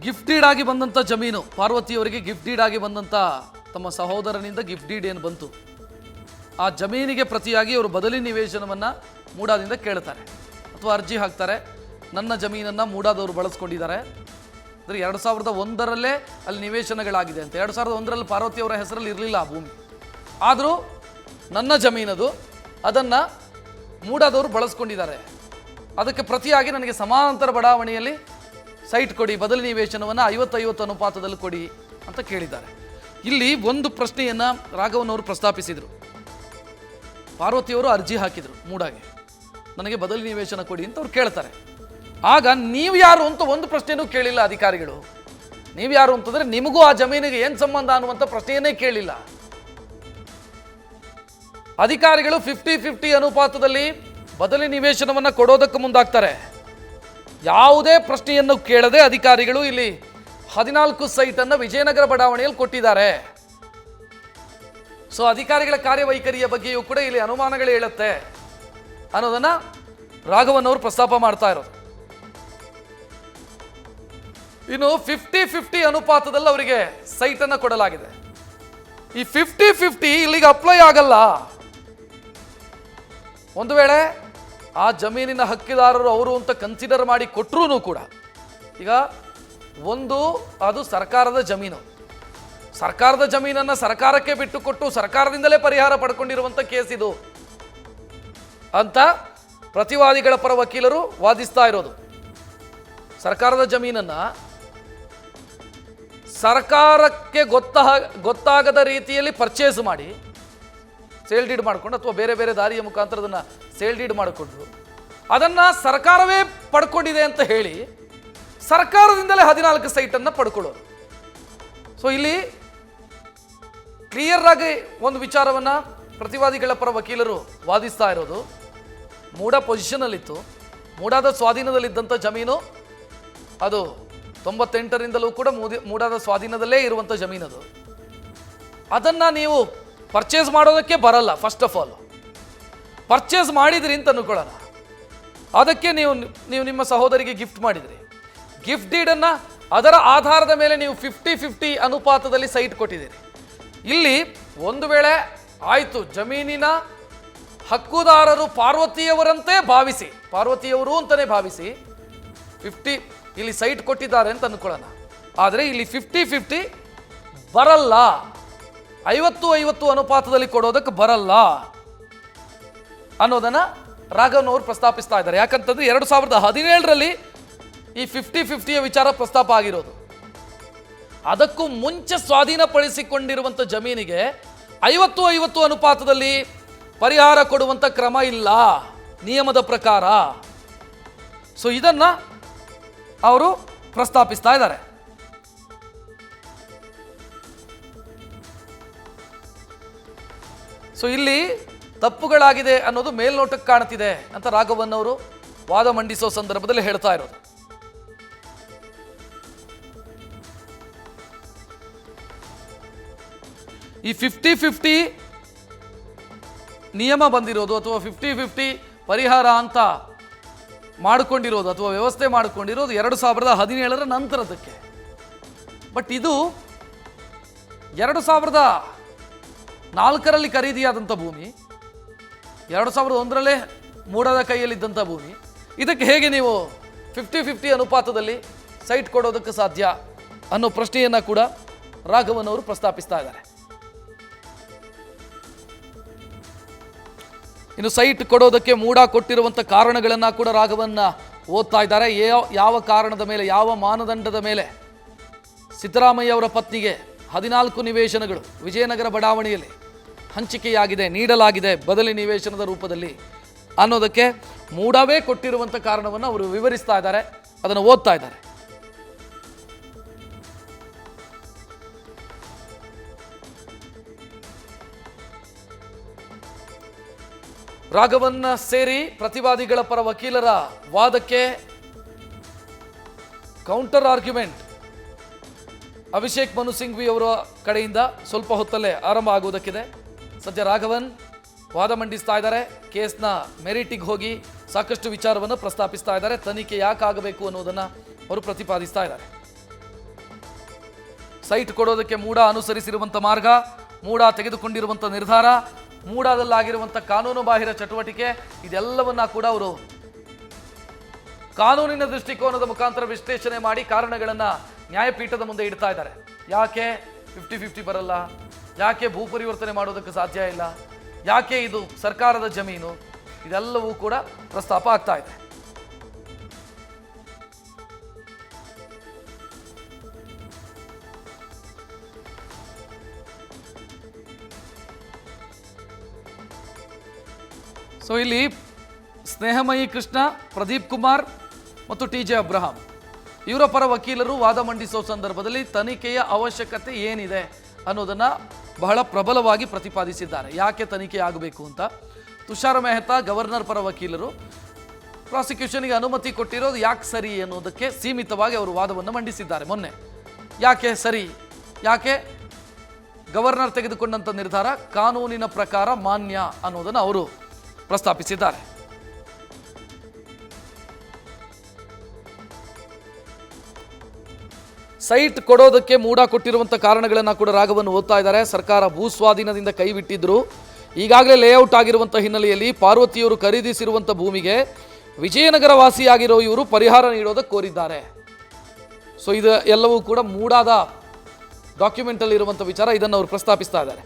Gift deed ಆಗಿ ಬಂದಂಥ ಜಮೀನು, ಪಾರ್ವತಿಯವರಿಗೆ ಗಿಫ್ಟ್ ಡೀಡ್ ಆಗಿ ಬಂದಂಥ ತಮ್ಮ ಸಹೋದರನಿಂದ ಗಿಫ್ಟ್ ಡೀಡ್ ಏನು ಬಂತು, ಆ ಜಮೀನಿಗೆ ಪ್ರತಿಯಾಗಿ ಅವರು ಬದಲಿ ನಿವೇಶನವನ್ನು ಮೂಡಾದಿಂದ ಕೇಳ್ತಾರೆ ಅಥವಾ ಅರ್ಜಿ ಹಾಕ್ತಾರೆ. ನನ್ನ ಜಮೀನನ್ನು ಮೂಡಾದವರು ಬಳಸ್ಕೊಂಡಿದ್ದಾರೆ, ಅಂದರೆ 2001ರಲ್ಲೇ ಅಲ್ಲಿ ನಿವೇಶನಗಳಾಗಿದೆ ಅಂತ. 2001ರಲ್ಲಿ ಪಾರ್ವತಿಯವರ ಹೆಸರಲ್ಲಿ ಇರಲಿಲ್ಲ ಆ ಭೂಮಿ, ಆದರೂ ನನ್ನ ಜಮೀನದು, ಅದನ್ನು ಮೂಡಾದವರು ಬಳಸ್ಕೊಂಡಿದ್ದಾರೆ, ಅದಕ್ಕೆ ಪ್ರತಿಯಾಗಿ ನನಗೆ ಸಮಾನಾಂತರ ಬಡಾವಣೆಯಲ್ಲಿ ಸೈಟ್ ಕೊಡಿ, ಬದಲಿ ನಿವೇಶನವನ್ನು 50-50 ಅನುಪಾತದಲ್ಲಿ ಕೊಡಿ ಅಂತ ಕೇಳಿದ್ದಾರೆ. ಇಲ್ಲಿ ಒಂದು ಪ್ರಶ್ನೆಯನ್ನು ರಾಘವನವರು ಪ್ರಸ್ತಾಪಿಸಿದರು. ಪಾರ್ವತಿಯವರು ಅರ್ಜಿ ಹಾಕಿದರು ಮೂಡಾಗೆ, ನನಗೆ ಬದಲಿ ನಿವೇಶನ ಕೊಡಿ ಅಂತ ಅವ್ರು ಕೇಳ್ತಾರೆ. ಆಗ ನೀವು ಯಾರು ಅಂತ ಒಂದು ಪ್ರಶ್ನೆಯೂ ಕೇಳಿಲ್ಲ ಅಧಿಕಾರಿಗಳು. ನೀವು ಯಾರು ಅಂತಂದರೆ ನಿಮಗೂ ಆ ಜಮೀನಿಗೆ ಏನು ಸಂಬಂಧ ಅನ್ನುವಂಥ ಪ್ರಶ್ನೆಯನ್ನೇ ಕೇಳಿಲ್ಲ. ಅಧಿಕಾರಿಗಳು 50-50 ಅನುಪಾತದಲ್ಲಿ ಬದಲಿ ನಿವೇಶನವನ್ನು ಕೊಡೋದಕ್ಕೆ ಮುಂದಾಗ್ತಾರೆ. ಯಾವುದೇ ಪ್ರಶ್ನೆಯನ್ನು ಕೇಳದೆ ಅಧಿಕಾರಿಗಳು ಇಲ್ಲಿ 14 ಸೈಟನ್ನು ವಿಜಯನಗರ ಬಡಾವಣೆಯಲ್ಲಿ ಕೊಟ್ಟಿದ್ದಾರೆ. ಸೊ ಅಧಿಕಾರಿಗಳ ಕಾರ್ಯವೈಖರಿಯ ಬಗ್ಗೆಯೂ ಕೂಡ ಇಲ್ಲಿ ಅನುಮಾನಗಳು ಹೇಳುತ್ತೆ ಅನ್ನೋದನ್ನ ರಾಘವನ್ ಅವರು ಪ್ರಸ್ತಾಪ ಮಾಡ್ತಾ ಇರೋದು. ಇನ್ನು 50-50 ಅನುಪಾತದಲ್ಲಿ ಅವರಿಗೆ ಸೈಟನ್ನು ಕೊಡಲಾಗಿದೆ. ಈ 50-50 ಇಲ್ಲಿಗೆ ಅಪ್ಲೈ ಆಗಲ್ಲ. ಒಂದು ವೇಳೆ ಆ ಜಮೀನಿನ ಹಕ್ಕಿದಾರರು ಅವರು ಅಂತ ಕನ್ಸಿಡರ್ ಮಾಡಿ ಕೊಟ್ಟರೂ ಕೂಡ, ಈಗ ಅದು ಸರ್ಕಾರದ ಜಮೀನು, ಸರ್ಕಾರದ ಜಮೀನನ್ನು ಸರ್ಕಾರಕ್ಕೆ ಬಿಟ್ಟು ಕೊಟ್ಟು ಸರ್ಕಾರದಿಂದಲೇ ಪರಿಹಾರ ಪಡ್ಕೊಂಡಿರುವಂಥ ಕೇಸ್ ಇದು ಅಂತ ಪ್ರತಿವಾದಿಗಳ ಪರ ವಕೀಲರು ವಾದಿಸ್ತಾ ಇರೋದು. ಸರ್ಕಾರದ ಜಮೀನನ್ನು ಸರ್ಕಾರಕ್ಕೆ ಗೊತ್ತಾಗದ ರೀತಿಯಲ್ಲಿ ಪರ್ಚೇಸ್ ಮಾಡಿ ಸೇಲ್ ಡೀಡ್ ಮಾಡಿಕೊಂಡು ಅಥವಾ ಬೇರೆ ಬೇರೆ ದಾರಿಯ ಮುಖಾಂತರ ಅದನ್ನು ಸೇಲ್ ಡೀಡ್ ಮಾಡಿಕೊಂಡು ಅದನ್ನು ಸರ್ಕಾರವೇ ಪಡ್ಕೊಂಡಿದೆ ಅಂತ ಹೇಳಿ ಸರ್ಕಾರದಿಂದಲೇ 14 ಸೈಟನ್ನು ಪಡ್ಕೊಳ್ಳೋದು. ಸೊ ಇಲ್ಲಿ ಕ್ಲಿಯರ್ ಆಗಿ ಒಂದು ವಿಚಾರವನ್ನು ಪ್ರತಿವಾದಿಗಳ ಪರ ವಕೀಲರು ವಾದಿಸ್ತಾ ಇರೋದು, ಮೂಡಾ ಪೊಸಿಷನಲ್ಲಿತ್ತು, ಮೂಡಾದ ಸ್ವಾಧೀನದಲ್ಲಿದ್ದಂಥ ಜಮೀನು, ಅದು 98ರಿಂದಲೂ ಕೂಡ ಮೂಡಾದ ಸ್ವಾಧೀನದಲ್ಲೇ ಇರುವಂಥ ಜಮೀನದು. ಅದನ್ನು ನೀವು ಪರ್ಚೇಸ್ ಮಾಡೋದಕ್ಕೆ ಬರಲ್ಲ. ಫಸ್ಟ್ ಆಫ್ ಆಲ್ ಪರ್ಚೇಸ್ ಮಾಡಿದ್ರಿ ಅಂತ ಅನ್ಕೊಳ್ಳೋಣ, ಅದಕ್ಕೆ ನೀವು ನಿಮ್ಮ ಸಹೋದರಿಗೆ ಗಿಫ್ಟ್ ಮಾಡಿದ್ರಿ. ಗಿಫ್ಟ್ ಡೀಡನ್ನು ಅದರ ಆಧಾರದ ಮೇಲೆ ನೀವು 50-50 ಅನುಪಾತದಲ್ಲಿ ಸೈಟ್ ಕೊಟ್ಟಿದ್ದೀರಿ. ಇಲ್ಲಿ ಒಂದು ವೇಳೆ ಆಯಿತು, ಜಮೀನಿನ ಹಕ್ಕುದಾರರು ಪಾರ್ವತಿಯವರಂತೆ ಭಾವಿಸಿ, ಪಾರ್ವತಿಯವರು ಅಂತಲೇ ಭಾವಿಸಿ 50 ಇಲ್ಲಿ ಸೈಟ್ ಕೊಟ್ಟಿದ್ದಾರೆ ಅಂತ ಅನ್ಕೊಳ್ಳೋಣ. ಆದರೆ ಇಲ್ಲಿ 50-50 ಬರಲ್ಲ, 50-50 ಅನುಪಾತದಲ್ಲಿ ಕೊಡೋದಕ್ಕೆ ಬರಲ್ಲ ಅನ್ನೋದನ್ನು ರಾಘವನ್ ಅವರು ಪ್ರಸ್ತಾಪಿಸ್ತಾ ಇದ್ದಾರೆ. ಯಾಕಂತಂದ್ರೆ 2017ರಲ್ಲಿ ಈ 50-50ಯ ವಿಚಾರ ಪ್ರಸ್ತಾಪ ಆಗಿರೋದು. ಅದಕ್ಕೂ ಮುಂಚೆ ಸ್ವಾಧೀನಪಡಿಸಿಕೊಂಡಿರುವಂಥ ಜಮೀನಿಗೆ 50-50 ಅನುಪಾತದಲ್ಲಿ ಪರಿಹಾರ ಕೊಡುವಂಥ ಕ್ರಮ ಇಲ್ಲ ನಿಯಮದ ಪ್ರಕಾರ. ಸೊ ಇದನ್ನು ಅವರು ಪ್ರಸ್ತಾಪಿಸ್ತಾ ಇದ್ದಾರೆ. ಸೊ ಇಲ್ಲಿ ತಪ್ಪುಗಳಾಗಿದೆ ಅನ್ನೋದು ಮೇಲ್ನೋಟಕ್ಕೆ ಕಾಣ್ತಿದೆ ಅಂತ ರಾಘವನ್ ಅವರು ವಾದ ಮಂಡಿಸೋ ಸಂದರ್ಭದಲ್ಲಿ ಹೇಳ್ತಾ ಇರೋದು. ಈ 50-50 ನಿಯಮ ಬಂದಿರೋದು ಅಥವಾ 50-50 ಪರಿಹಾರ ಅಂತ ಮಾಡಿಕೊಂಡಿರೋದು ಅಥವಾ ವ್ಯವಸ್ಥೆ ಮಾಡಿಕೊಂಡಿರೋದು 2017ರ ನಂತರದಕ್ಕೆ. ಬಟ್ ಇದು 2004ರಲ್ಲಿ ಖರೀದಿಯಾದಂಥ ಭೂಮಿ, 2001ರಲ್ಲೇ ಮೂಡಾದ ಕೈಯಲ್ಲಿದ್ದಂಥ ಭೂಮಿ, ಇದಕ್ಕೆ ಹೇಗೆ ನೀವು 50-50 ಅನುಪಾತದಲ್ಲಿ ಸೈಟ್ ಕೊಡೋದಕ್ಕೆ ಸಾಧ್ಯ ಅನ್ನೋ ಪ್ರಶ್ನೆಯನ್ನು ಕೂಡ ರಾಘವನ್ ಅವರು ಪ್ರಸ್ತಾಪಿಸ್ತಾ ಇದ್ದಾರೆ. ಇನ್ನು ಸೈಟ್ ಕೊಡೋದಕ್ಕೆ ಮೂಡಾ ಕೊಟ್ಟಿರುವಂಥ ಕಾರಣಗಳನ್ನು ಕೂಡ ರಾಘವನ್ನ ಓದ್ತಾ ಇದ್ದಾರೆ. ಯಾವ ಕಾರಣದ ಮೇಲೆ, ಯಾವ ಮಾನದಂಡದ ಮೇಲೆ ಸಿದ್ದರಾಮಯ್ಯ ಅವರ ಪತ್ನಿಗೆ 14 ನಿವೇಶನಗಳು ವಿಜಯನಗರ ಬಡಾವಣೆಯಲ್ಲಿ ಹಂಚಿಕೆಯಾಗಿದೆ, ನೀಡಲಾಗಿದೆ ಬದಲಿ ನಿವೇಶನದ ರೂಪದಲ್ಲಿ ಅನ್ನೋದಕ್ಕೆ ಮೂಡಾವೇ ಕೊಟ್ಟಿರುವಂಥ ಕಾರಣವನ್ನು ಅವರು ವಿವರಿಸ್ತಾ ಇದ್ದಾರೆ, ಅದನ್ನು ಓದ್ತಾ ಇದ್ದಾರೆ. ರಾಘವನ್ ಸೇರಿ ಪ್ರತಿವಾದಿಗಳ ಪರ ವಕೀಲರ ವಾದಕ್ಕೆ ಕೌಂಟರ್ ಆರ್ಗ್ಯುಮೆಂಟ್ ಅಭಿಷೇಕ್ ಮನು ಸಿಂಘ್ವಿ ಅವರ ಕಡೆಯಿಂದ ಸ್ವಲ್ಪ ಹೊತ್ತಲ್ಲೇ ಆರಂಭ ಆಗುವುದಕ್ಕಿದೆ. ಸದ್ಯ ರಾಘವನ್ ವಾದ ಮಂಡಿಸ್ತಾ ಇದ್ದಾರೆ, ಕೇಸ್ನ ಮೆರಿಟಿಗೆ ಹೋಗಿ ಸಾಕಷ್ಟು ವಿಚಾರವನ್ನು ಪ್ರಸ್ತಾಪಿಸ್ತಾ ಇದ್ದಾರೆ, ತನಿಖೆ ಯಾಕಾಗಬೇಕು ಅನ್ನೋದನ್ನು ಅವರು ಪ್ರತಿಪಾದಿಸ್ತಾ ಇದ್ದಾರೆ. ಸೈಟ್ ಕೊಡೋದಕ್ಕೆ ಮೂಡ ಅನುಸರಿಸಿರುವಂಥ ಮಾರ್ಗ, ಮೂಡ ತೆಗೆದುಕೊಂಡಿರುವಂಥ ನಿರ್ಧಾರ, ಮೂಡಾದಲ್ಲಾಗಿರುವಂಥ ಕಾನೂನು ಬಾಹಿರ ಚಟುವಟಿಕೆ, ಇದೆಲ್ಲವನ್ನ ಕೂಡ ಅವರು ಕಾನೂನಿನ ದೃಷ್ಟಿಕೋನದ ಮುಖಾಂತರ ವಿಶ್ಲೇಷಣೆ ಮಾಡಿ ಕಾರಣಗಳನ್ನು ನ್ಯಾಯಪೀಠದ ಮುಂದೆ ಇಡ್ತಾ ಇದ್ದಾರೆ. ಯಾಕೆ 50-50 ಬರಲ್ಲ, ಯಾಕೆ ಭೂ ಪರಿವರ್ತನೆ ಮಾಡೋದಕ್ಕೆ ಸಾಧ್ಯ ಇಲ್ಲ, ಯಾಕೆ ಇದು ಸರ್ಕಾರದ ಜಮೀನು, ಇದೆಲ್ಲವೂ ಕೂಡ ಪ್ರಸ್ತಾಪ ಆಗ್ತಾ ಇದೆ. ಸೊ ಇಲ್ಲಿ ಸ್ನೇಹಮಯಿ ಕೃಷ್ಣ, ಪ್ರದೀಪ್ ಕುಮಾರ್ ಮತ್ತು TJ ಅಬ್ರಹಾಂ ಇವರ ಪರ ವಕೀಲರು ವಾದ ಮಂಡಿಸುವ ಸಂದರ್ಭದಲ್ಲಿ ತನಿಖೆಯ ಅವಶ್ಯಕತೆ ಏನಿದೆ ಅನ್ನೋದನ್ನು ಬಹಳ ಪ್ರಬಲವಾಗಿ ಪ್ರತಿಪಾದಿಸಿದ್ದಾರೆ. ಯಾಕೆ ತನಿಖೆ ಆಗಬೇಕು ಅಂತ. ತುಷಾರ್ ಮೆಹ್ತಾ ಗವರ್ನರ್ ಪರ ವಕೀಲರು ಪ್ರಾಸಿಕ್ಯೂಷನ್ಗೆ ಅನುಮತಿ ಕೊಟ್ಟಿರೋದು ಯಾಕೆ ಸರಿ ಅನ್ನೋದಕ್ಕೆ ಸೀಮಿತವಾಗಿ ಅವರು ವಾದವನ್ನು ಮಂಡಿಸಿದ್ದಾರೆ. ಮೊನ್ನೆ ಯಾಕೆ ಸರಿ, ಯಾಕೆ ಗವರ್ನರ್ ತೆಗೆದುಕೊಂಡಂಥ ನಿರ್ಧಾರ ಕಾನೂನಿನ ಪ್ರಕಾರ ಮಾನ್ಯ ಅನ್ನೋದನ್ನು ಅವರು ಪ್ರಸ್ತಾಪಿಸಿದ್ದಾರೆ. ಸೈಟ್ ಕೊಡೋದಕ್ಕೆ ಮೂಡ ಕೊಟ್ಟಿರುವಂಥ ಕಾರಣಗಳನ್ನು ಕೂಡ ರಾಘವನ್ನು ಓದ್ತಾ ಇದ್ದಾರೆ. ಸರ್ಕಾರ ಭೂಸ್ವಾಧೀನದಿಂದ ಕೈಬಿಟ್ಟಿದ್ರು, ಈಗಾಗಲೇ ಲೇಔಟ್ ಆಗಿರುವಂಥ ಹಿನ್ನೆಲೆಯಲ್ಲಿ ಪಾರ್ವತಿಯವರು ಖರೀದಿಸಿರುವಂಥ ಭೂಮಿಗೆ ವಿಜಯನಗರ ವಾಸಿಯಾಗಿರೋ ಇವರು ಪರಿಹಾರ ನೀಡೋದಕ್ಕೆ ಕೋರಿದ್ದಾರೆ. ಸೊ ಇದು ಎಲ್ಲವೂ ಕೂಡ ಮೂಡಾದ ಡಾಕ್ಯುಮೆಂಟಲ್ಲಿ ಇರುವಂಥ ವಿಚಾರ, ಇದನ್ನು ಅವರು ಪ್ರಸ್ತಾಪಿಸ್ತಾ ಇದ್ದಾರೆ.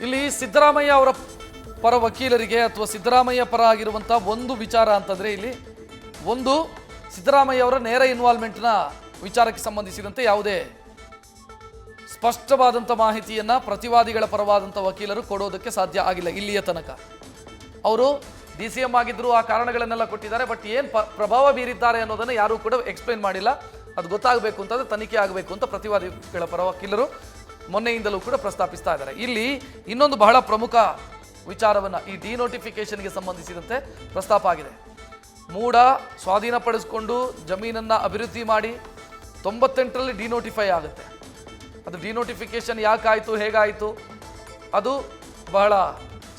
ಇಲ್ಲಿ ಸಿದ್ದರಾಮಯ್ಯ ಅವರ ಪರ ವಕೀಲರಿಗೆ ಅಥವಾ ಸಿದ್ದರಾಮಯ್ಯ ಪರ ಆಗಿರುವಂಥ ಒಂದು ವಿಚಾರ ಅಂತಂದರೆ, ಇಲ್ಲಿ ಒಂದು ಸಿದ್ದರಾಮಯ್ಯ ಅವರ ನೇರ ಇನ್ವಾಲ್ವ್ಮೆಂಟ್ನ ವಿಚಾರಕ್ಕೆ ಸಂಬಂಧಿಸಿದಂತೆ ಯಾವುದೇ ಸ್ಪಷ್ಟವಾದಂಥ ಮಾಹಿತಿಯನ್ನು ಪ್ರತಿವಾದಿಗಳ ಪರವಾದಂಥ ವಕೀಲರು ಕೊಡೋದಕ್ಕೆ ಸಾಧ್ಯ ಆಗಿಲ್ಲ ಇಲ್ಲಿಯ ತನಕ. ಅವರು DCM ಆಗಿದ್ದರು, ಆ ಕಾರಣಗಳನ್ನೆಲ್ಲ ಕೊಟ್ಟಿದ್ದಾರೆ. ಬಟ್ ಏನು ಪ್ರಭಾವ ಬೀರಿದ್ದಾರೆ ಅನ್ನೋದನ್ನು ಯಾರೂ ಕೂಡ ಎಕ್ಸ್ಪ್ಲೇನ್ ಮಾಡಿಲ್ಲ. ಅದು ಗೊತ್ತಾಗಬೇಕು ಅಂತಂದರೆ ತನಿಖೆ ಆಗಬೇಕು ಅಂತ ಪ್ರತಿವಾದಿಗಳ ಪರ ವಕೀಲರು ಮೊನ್ನೆಯಿಂದಲೂ ಕೂಡ ಪ್ರಸ್ತಾಪಿಸ್ತಾ ಇದ್ದಾರೆ. ಇಲ್ಲಿ ಇನ್ನೊಂದು ಬಹಳ ಪ್ರಮುಖ ವಿಚಾರವನ್ನು ಈ ಡಿನೋಟಿಫಿಕೇಷನ್ಗೆ ಸಂಬಂಧಿಸಿದಂತೆ ಪ್ರಸ್ತಾಪ ಆಗಿದೆ. ಮೂಡ ಸ್ವಾಧೀನಪಡಿಸಿಕೊಂಡು ಜಮೀನನ್ನು ಅಭಿವೃದ್ಧಿ ಮಾಡಿ 98ರಲ್ಲಿ ಡಿನೋಟಿಫೈ ಆಗುತ್ತೆ. ಅದು ಡಿನೋಟಿಫಿಕೇಷನ್ ಯಾಕಾಯಿತು, ಹೇಗಾಯಿತು, ಅದು ಬಹಳ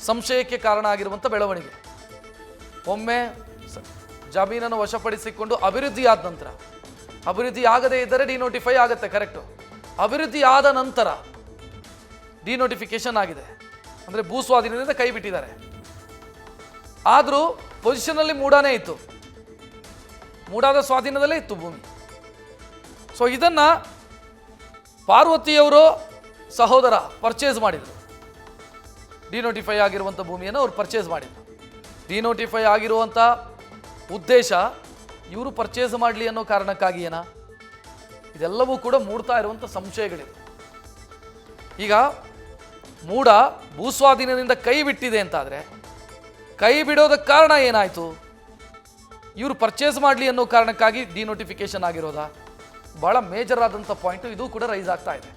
ಸಂಶಯಕ್ಕೆ ಕಾರಣ ಆಗಿರುವಂಥ ಬೆಳವಣಿಗೆ. ಒಮ್ಮೆ ಜಮೀನನ್ನು ವಶಪಡಿಸಿಕೊಂಡು ಅಭಿವೃದ್ಧಿ ಆದ ನಂತರ, ಅಭಿವೃದ್ಧಿ ಆಗದೇ ಇದ್ದರೆ ಡಿನೋಟಿಫೈ ಆಗುತ್ತೆ, ಕರೆಕ್ಟು. ಅಭಿವೃದ್ಧಿ ಆದ ನಂತರ ಡಿನೋಟಿಫಿಕೇಶನ್ ಆಗಿದೆ, ಅಂದರೆ ಭೂ ಸ್ವಾಧೀನದಿಂದ ಕೈ ಬಿಟ್ಟಿದ್ದಾರೆ. ಆದರೂ ಪೊಸಿಷನಲ್ಲಿ ಮೂಡಾನೇ ಇತ್ತು, ಮೂಡಾದ ಸ್ವಾಧೀನದಲ್ಲೇ ಇತ್ತು ಭೂಮಿ. ಸೊ ಇದನ್ನು ಪಾರ್ವತಿಯವರು ಸಹೋದರ ಪರ್ಚೇಸ್ ಮಾಡಿದರು. ಡಿನೋಟಿಫೈ ಆಗಿರುವಂಥ ಭೂಮಿಯನ್ನು ಅವರು ಪರ್ಚೇಸ್ ಮಾಡಿದರು. ಡಿನೋಟಿಫೈ ಆಗಿರುವಂಥ ಉದ್ದೇಶ ಇವರು ಪರ್ಚೇಸ್ ಮಾಡಲಿ ಅನ್ನೋ ಕಾರಣಕ್ಕಾಗಿ ಏನಾ, ಇದೆಲ್ಲವೂ ಕೂಡ ಮೂಡ್ತಾ ಇರುವಂಥ ಸಂಶಯಗಳಿವೆ. ಈಗ ಮೂಡ ಭೂಸ್ವಾಧೀನದಿಂದ ಕೈ ಬಿಟ್ಟಿದೆ ಅಂತಾದರೆ, ಕೈ ಬಿಡೋದಕ್ಕೆ ಕಾರಣ ಏನಾಯಿತು? ಇವರು ಪರ್ಚೇಸ್ ಮಾಡಲಿ ಅನ್ನೋ ಕಾರಣಕ್ಕಾಗಿ ಡಿನೋಟಿಫಿಕೇಶನ್ ಆಗಿರೋದಾ? ಭಾಳ ಮೇಜರ್ ಆದಂಥ ಪಾಯಿಂಟು ಇದು ಕೂಡ ರೈಸ್ ಆಗ್ತಾ ಇದೆ.